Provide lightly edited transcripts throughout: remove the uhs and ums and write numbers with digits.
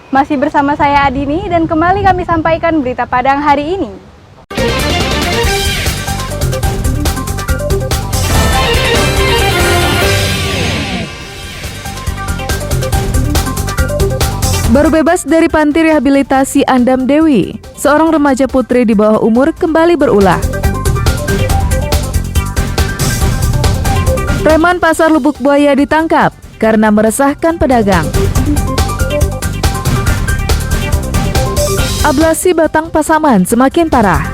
Masih bersama saya Adini dan kembali kami sampaikan berita Padang hari ini. Baru bebas dari panti rehabilitasi Andam Dewi, seorang remaja putri di bawah umur kembali berulah. Preman Pasar Lubuk Buaya ditangkap karena meresahkan pedagang. Ablasi Batang Pasaman semakin parah.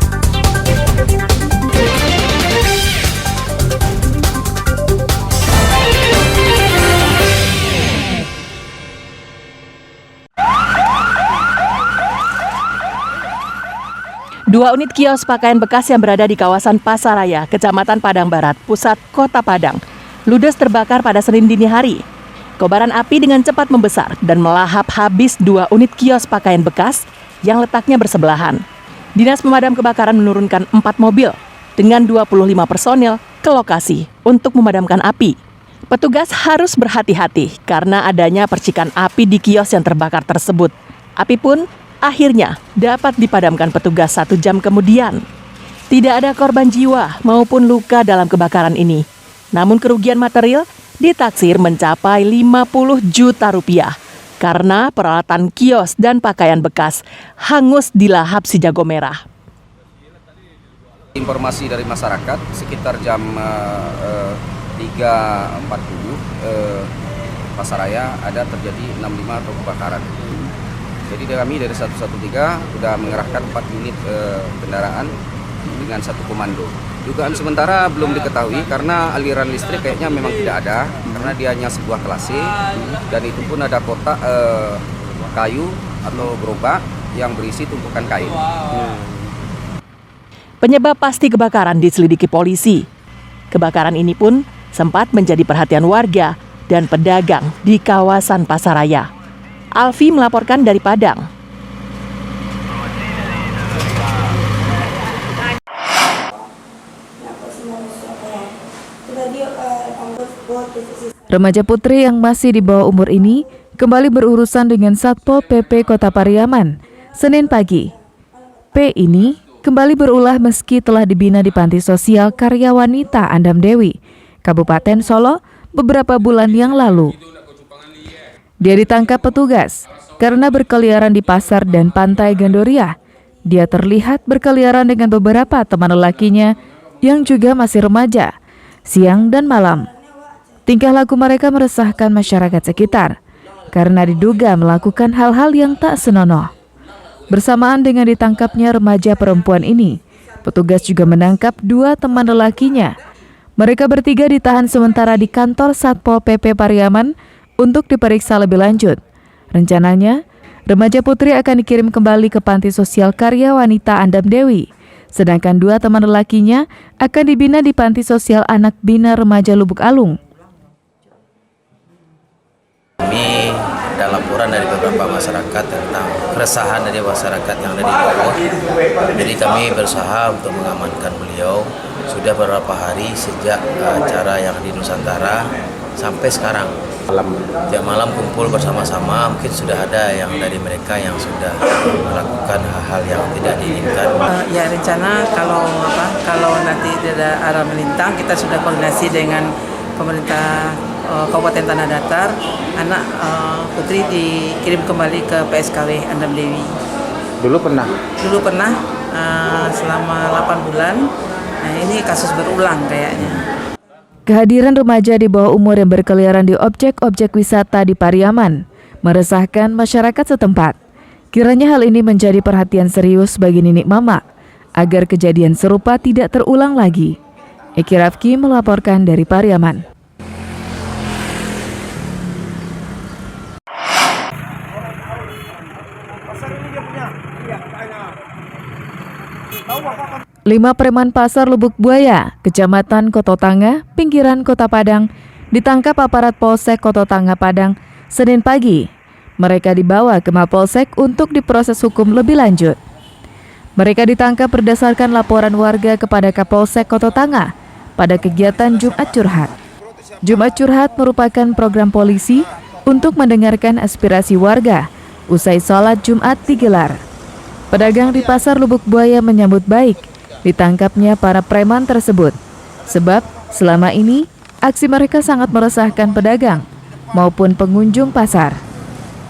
Dua unit kios pakaian bekas yang berada di kawasan Pasaraya, Kecamatan Padang Barat, pusat Kota Padang, ludes terbakar pada Senin dini hari. Kobaran api dengan cepat membesar dan melahap habis dua unit kios pakaian bekas yang letaknya bersebelahan. Dinas Pemadam Kebakaran menurunkan 4 mobil dengan 25 personil ke lokasi untuk memadamkan api. Petugas harus berhati-hati karena adanya percikan api di kios yang terbakar tersebut. Api pun akhirnya dapat dipadamkan petugas 1 jam kemudian. Tidak ada korban jiwa maupun luka dalam kebakaran ini. Namun kerugian material ditaksir mencapai 50 juta rupiah karena peralatan kios dan pakaian bekas hangus dilahap si jago merah. Informasi dari masyarakat sekitar jam 3.40 Pasaraya ada terjadi 65 atau kebakaran. Jadi kami dari 113 sudah mengerahkan 4 unit kendaraan dengan 1 komando. Dugaan sementara belum diketahui karena aliran listrik kayaknya memang tidak ada karena dia hanya sebuah klase dan itu pun ada kotak kayu atau gerobak yang berisi tumpukan kain. Penyebab pasti kebakaran diselidiki polisi. Kebakaran ini pun sempat menjadi perhatian warga dan pedagang di kawasan Pasaraya. Alfi melaporkan dari Padang. Remaja putri yang masih di bawah umur ini kembali berurusan dengan Satpol PP Kota Pariaman Senin pagi. P ini kembali berulah meski telah dibina di Panti Sosial Karya Wanita Andam Dewi, Kabupaten Solo beberapa bulan yang lalu. Dia ditangkap petugas karena berkeliaran di pasar dan pantai Gandoria. Dia terlihat berkeliaran dengan beberapa teman lelakinya yang juga masih remaja, siang dan malam. Tingkah laku mereka meresahkan masyarakat sekitar karena diduga melakukan hal-hal yang tak senonoh. Bersamaan dengan ditangkapnya remaja perempuan ini, petugas juga menangkap 2 teman lelakinya. Mereka bertiga ditahan sementara di kantor Satpol PP Pariaman untuk diperiksa lebih lanjut. Rencananya, remaja putri akan dikirim kembali ke Panti Sosial Karya Wanita Andam Dewi, sedangkan 2 teman lelakinya akan dibina di Panti Sosial Anak Bina Remaja Lubuk Alung. Kami ada laporan dari beberapa masyarakat tentang keresahan dari masyarakat yang ada di bawah. Jadi kami berusaha untuk mengamankan beliau. Sudah beberapa hari sejak acara yang di Nusantara sampai sekarang. Tiap malam kumpul bersama-sama, mungkin sudah ada yang dari mereka yang sudah melakukan hal-hal yang tidak diinginkan. Ya rencana kalau nanti ada arah melintang, kita sudah koordinasi dengan pemerintah Kabupaten Tanah Datar, anak putri dikirim kembali ke PSKW Andam Dewi. Dulu pernah Selama 8 bulan. Nah ini kasus berulang kayaknya. Kehadiran remaja di bawah umur yang berkeliaran di objek-objek wisata di Pariaman meresahkan masyarakat setempat. Kiranya hal ini menjadi perhatian serius bagi Ninik Mama agar kejadian serupa tidak terulang lagi. Eki Rafki melaporkan dari Pariaman. Lima preman Pasar Lubuk Buaya, Kecamatan Kototanga, pinggiran Kota Padang, ditangkap aparat Polsek Kototanga Padang Senin pagi. Mereka dibawa ke Mapolsek untuk diproses hukum lebih lanjut. Mereka ditangkap berdasarkan laporan warga kepada Kapolsek Kototanga pada kegiatan Jumat Curhat. Jumat Curhat merupakan program polisi untuk mendengarkan aspirasi warga usai sholat Jumat digelar. Pedagang di Pasar Lubuk Buaya menyambut baik ditangkapnya para preman tersebut, sebab selama ini aksi mereka sangat meresahkan pedagang maupun pengunjung pasar.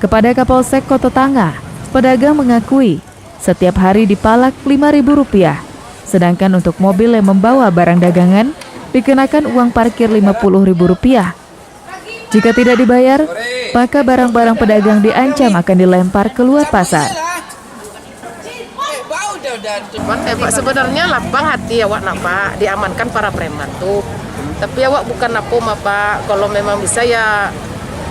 Kepada Kapolsek Kota Tanga, pedagang mengakui setiap hari dipalak Rp5.000, sedangkan untuk mobil yang membawa barang dagangan dikenakan uang parkir Rp50.000. Jika tidak dibayar, maka barang-barang pedagang diancam akan dilempar keluar pasar. Pak, sebenarnya lapang hati awak nak Pak, diamankan para preman tuh. Tapi awak bukan napom Pak, kalau memang bisa ya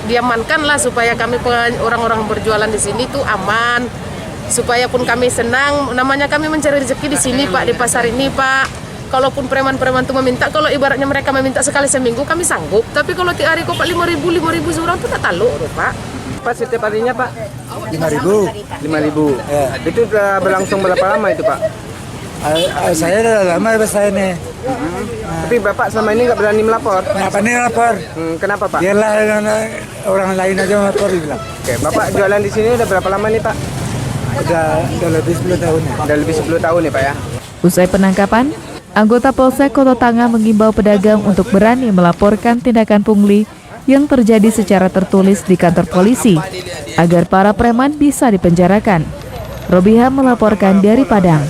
diamankanlah supaya kami orang-orang berjualan di sini tuh aman. Supaya pun kami senang, namanya kami mencari rezeki di sini Pak, di pasar ini Pak. Kalaupun preman-preman tuh meminta, kalau ibaratnya mereka meminta sekali seminggu kami sanggup. Tapi kalau tiap hari kok Pak 5.000 seorang tuh tak talu Pak. Pak, setiap harinya Pak? 5.000. 5.000. Ya. Itu udah berlangsung berapa lama itu Pak? Saya udah lama saya nih. Tapi Bapak selama ini nggak berani melapor? Kenapa nih lapor? Kenapa Pak? Biarlah orang lain aja lapor dibilang. Oke, Bapak jualan di sini udah berapa lama nih Pak? Udah lebih 10 tahun ya. Udah lebih 10 tahun ya Pak ya? Usai penangkapan, anggota Polsek Kota Tanga mengimbau pedagang untuk berani melaporkan tindakan pungli yang terjadi secara tertulis di kantor polisi agar para preman bisa dipenjarakan. Robiha melaporkan dari Padang.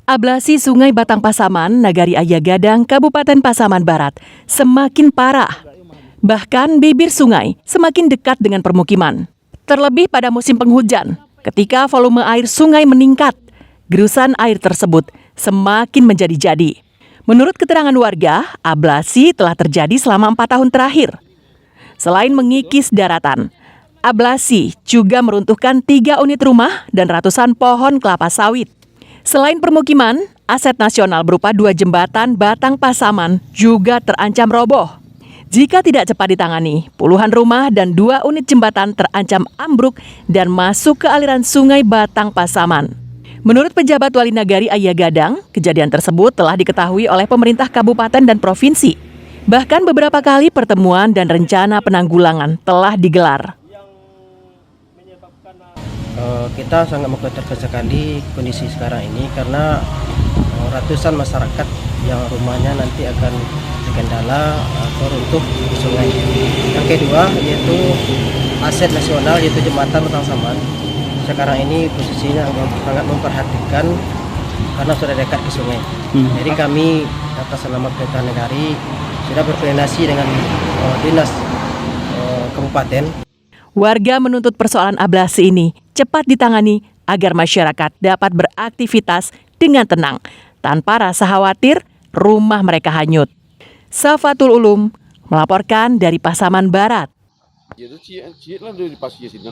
Ablasi Sungai Batang Pasaman, Nagari Ayagadang, Kabupaten Pasaman Barat semakin parah. Bahkan bibir sungai semakin dekat dengan permukiman. Terlebih pada musim penghujan, ketika volume air sungai meningkat, gerusan air tersebut semakin menjadi-jadi. Menurut keterangan warga, ablasi telah terjadi selama 4 tahun terakhir. Selain mengikis daratan, ablasi juga meruntuhkan 3 unit rumah dan ratusan pohon kelapa sawit. Selain permukiman, aset nasional berupa 2 jembatan Batang Pasaman juga terancam roboh. Jika tidak cepat ditangani, puluhan rumah dan 2 unit jembatan terancam ambruk dan masuk ke aliran sungai Batang Pasaman. Menurut pejabat Wali Nagari Ayagadang, kejadian tersebut telah diketahui oleh pemerintah kabupaten dan provinsi. Bahkan beberapa kali pertemuan dan rencana penanggulangan telah digelar. Kita sangat mengkhawatirkan sekali kondisi sekarang ini karena ratusan masyarakat yang rumahnya nanti akan terkendala atau runtuh di sungai. Yang kedua yaitu aset nasional yaitu jembatan Batang Pasaman. Sekarang ini posisinya sangat memperhatikan karena sudah dekat ke sungai. Jadi kami atas nama Pemerintah Nagari sudah berkoordinasi dengan dinas kabupaten. Warga menuntut persoalan ablasi ini cepat ditangani agar masyarakat dapat beraktivitas dengan tenang, tanpa rasa khawatir rumah mereka hanyut. Safatul Ulum melaporkan dari Pasaman Barat. Itu cik lah dari pasir sini